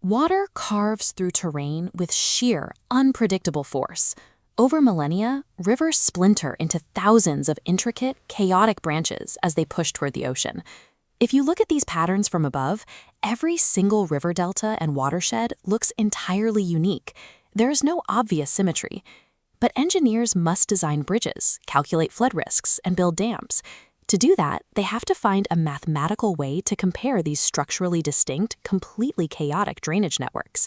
Water carves through terrain with sheer, unpredictable force. Over millennia, rivers splinter into thousands of intricate, chaotic branches as they push toward the ocean. If you look at these patterns from above, every single river delta and watershed looks entirely unique. There is no obvious symmetry. But engineers must design bridges, calculate flood risks, and build dams. To do that, they have to find a mathematical way to compare these structurally distinct, completely chaotic drainage networks.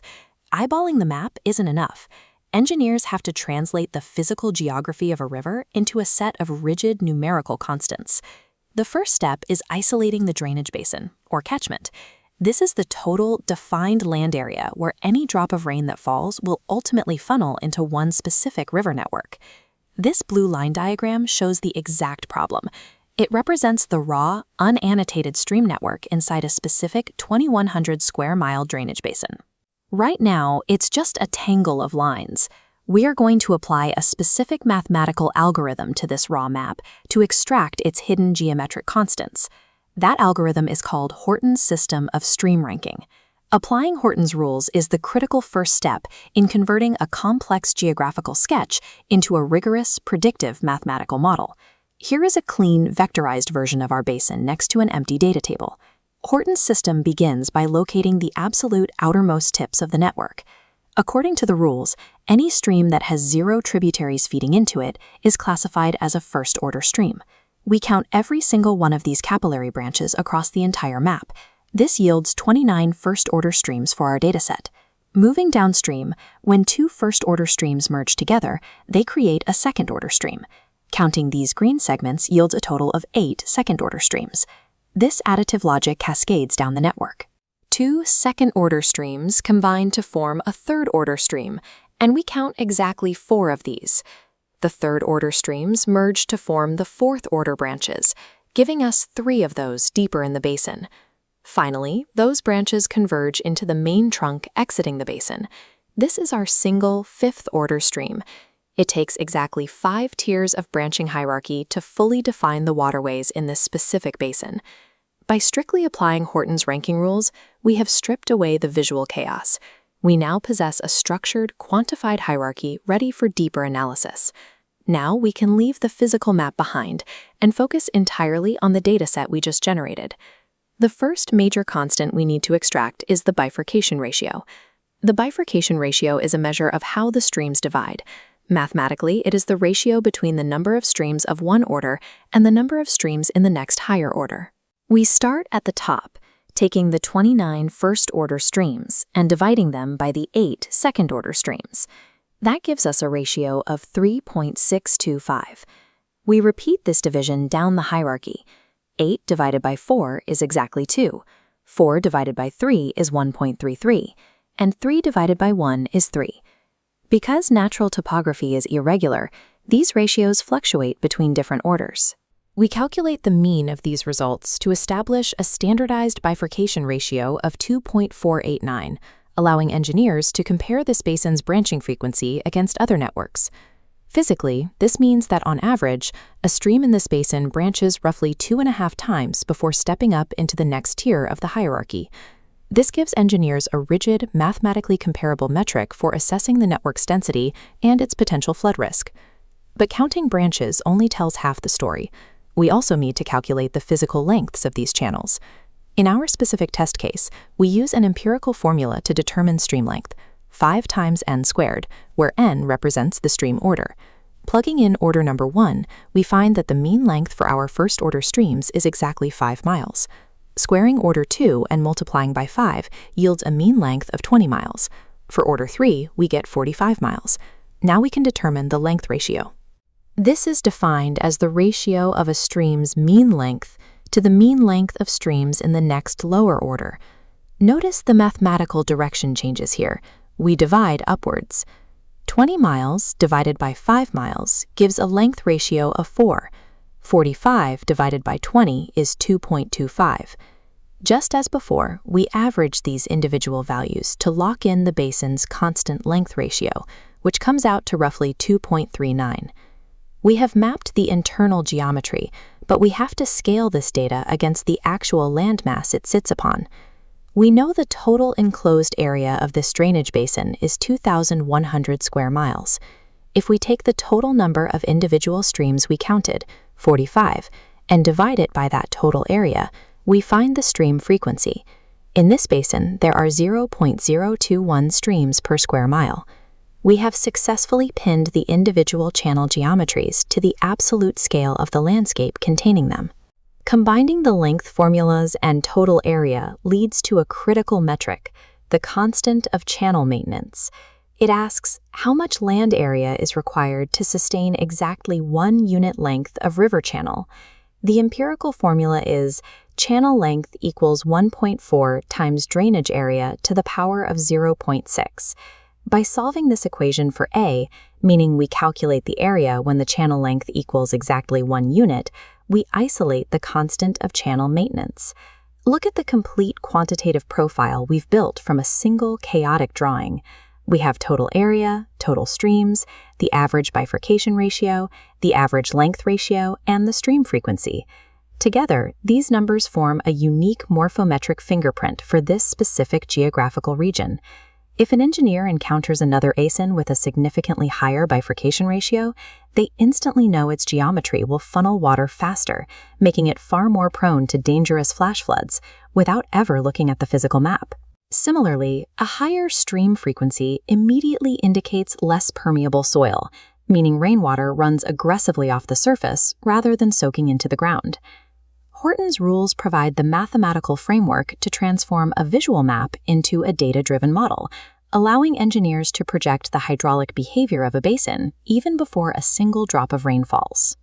Eyeballing the map isn't enough. Engineers have to translate the physical geography of a river into a set of rigid numerical constants. The first step is isolating the drainage basin, or catchment. This is the total, defined land area where any drop of rain that falls will ultimately funnel into one specific river network. This blue line diagram shows the exact problem. It represents the raw, unannotated stream network inside a specific 2,100 square mile drainage basin. Right now, it's just a tangle of lines. We are going to apply a specific mathematical algorithm to this raw map to extract its hidden geometric constants. That algorithm is called Horton's system of stream ranking. Applying Horton's rules is the critical first step in converting a complex geographical sketch into a rigorous, predictive mathematical model. Here is a clean, vectorized version of our basin next to an empty data table. Horton's system begins by locating the absolute outermost tips of the network. According to the rules, any stream that has 0 tributaries feeding into it is classified as a first-order stream. We count every single one of these capillary branches across the entire map. This yields 29 first-order streams for our dataset. Moving downstream, when 2 first-order streams merge together, they create a second-order stream. Counting these green segments yields a total of 8 second-order streams. This additive logic cascades down the network. 2 second-order streams combine to form a third-order stream, and we count exactly 4 of these. The third-order streams merge to form the fourth-order branches, giving us 3 of those deeper in the basin. Finally, those branches converge into the main trunk exiting the basin. This is our single fifth-order stream. It takes exactly 5 tiers of branching hierarchy to fully define the waterways in this specific basin. By strictly applying Horton's ranking rules, we have stripped away the visual chaos. We now possess a structured, quantified hierarchy ready for deeper analysis. Now we can leave the physical map behind and focus entirely on the dataset we just generated. The first major constant we need to extract is the bifurcation ratio. The bifurcation ratio is a measure of how the streams divide. Mathematically, it is the ratio between the number of streams of one order and the number of streams in the next higher order. We start at the top, taking the 29 first-order streams and dividing them by the 8 second-order streams. That gives us a ratio of 3.625. We repeat this division down the hierarchy. 8 divided by 4 is exactly 2. 4 divided by 3 is 1.33. And 3 divided by 1 is 3. Because natural topography is irregular, these ratios fluctuate between different orders. We calculate the mean of these results to establish a standardized bifurcation ratio of 2.489, allowing engineers to compare this basin's branching frequency against other networks. Physically, this means that on average, a stream in this basin branches roughly 2.5 times before stepping up into the next tier of the hierarchy. This gives engineers a rigid, mathematically comparable metric for assessing the network's density and its potential flood risk. But counting branches only tells half the story. We also need to calculate the physical lengths of these channels. In our specific test case, we use an empirical formula to determine stream length, 5 times n squared, where n represents the stream order. Plugging in order number 1, we find that the mean length for our first-order streams is exactly 5 miles. Squaring order 2 and multiplying by 5 yields a mean length of 20 miles. For order 3, we get 45 miles. Now we can determine the length ratio. This is defined as the ratio of a stream's mean length to the mean length of streams in the next lower order. Notice the mathematical direction changes here. We divide upwards. 20 miles divided by 5 miles gives a length ratio of 4. 45 divided by 20 is 2.25. Just as before, we average these individual values to lock in the basin's constant length ratio, which comes out to roughly 2.39. We have mapped the internal geometry, but we have to scale this data against the actual landmass it sits upon. We know the total enclosed area of this drainage basin is 2,100 square miles. If we take the total number of individual streams we counted, 45, and divide it by that total area, we find the stream frequency. In this basin, there are 0.021 streams per square mile. We have successfully pinned the individual channel geometries to the absolute scale of the landscape containing them. Combining the length formulas and total area leads to a critical metric, the constant of channel maintenance. It asks how much land area is required to sustain exactly 1 unit length of river channel. The empirical formula is channel length equals 1.4 times drainage area to the power of 0.6. By solving this equation for A, meaning we calculate the area when the channel length equals exactly 1 unit, we isolate the constant of channel maintenance. Look at the complete quantitative profile we've built from a single chaotic drawing. We have total area, total streams, the average bifurcation ratio, the average length ratio, and the stream frequency. Together, these numbers form a unique morphometric fingerprint for this specific geographical region. If an engineer encounters another ASIN with a significantly higher bifurcation ratio, they instantly know its geometry will funnel water faster, making it far more prone to dangerous flash floods without ever looking at the physical map. Similarly, a higher stream frequency immediately indicates less permeable soil, meaning rainwater runs aggressively off the surface rather than soaking into the ground. Horton's rules provide the mathematical framework to transform a visual map into a data-driven model, allowing engineers to project the hydraulic behavior of a basin even before a single drop of rain falls.